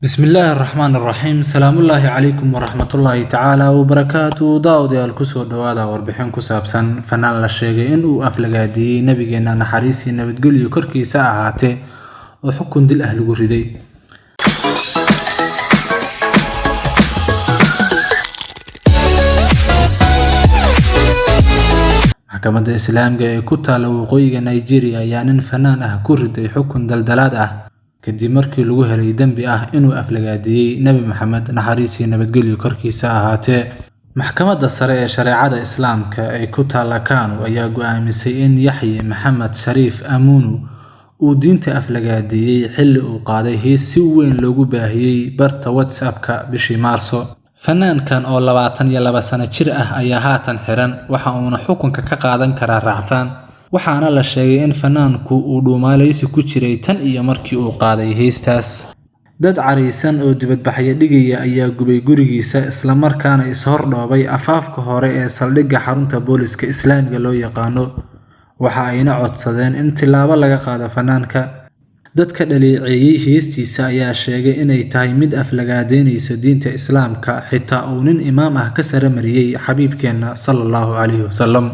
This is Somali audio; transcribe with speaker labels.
Speaker 1: بسم الله الرحمن الرحيم. سلام الله عليكم ورحمة الله تعالى وبركاته. داود الكسو دوادا وربحين كسابسان فنان لشيغي إنو أفلقادي نبينا نحريسي نبتقولي كركي ساعاتي وحكم دل أهل قردي. محكمة الإسلام جاي كتا لو قوية نيجيريا يعني فنان كردي حكم دلدلات kadib markii lagu helay dambi inuu aflagaadiyay nabi maxamed naxariisi nabadgelyo korkiisa ahaatee maxkamadda sare ee shareecada islaamka ay ku taalakaan ayaa go'aamisay in Yaxye Maxamed Shariif Amuunu uu diinta aflagaadiyay xilli uu qaaday hees si weyn loogu baahiyay barta WhatsApp-ka bishii Maarso. fanaankan oo 22 sano jir ayaa haatan xiran waxa uuna xukunka ka qaadan karaa racfaan waxaana la sheegay in fanaanku uu dhuumaaleysi ku jiray tan iyo markii uu qaaday heestaas. dad cariisan oo dibadbaxyo dhigaya ayaa gubay gurigiisa isla markaana ishordhoobay afaafka hore ee saldhigga xarunta booliska islaamiga loo yaqaano waxa ayna codsadeen in tilaabo laga qaado fanaanka. dadka dhaleeceeyay heestiisa ayaa sheegay inay tahay mid aflagaadeynayso diinta islaamka xitaa uu nin imaam ka sare mariyay xabiibkeena sallallahu alayhi wasallam.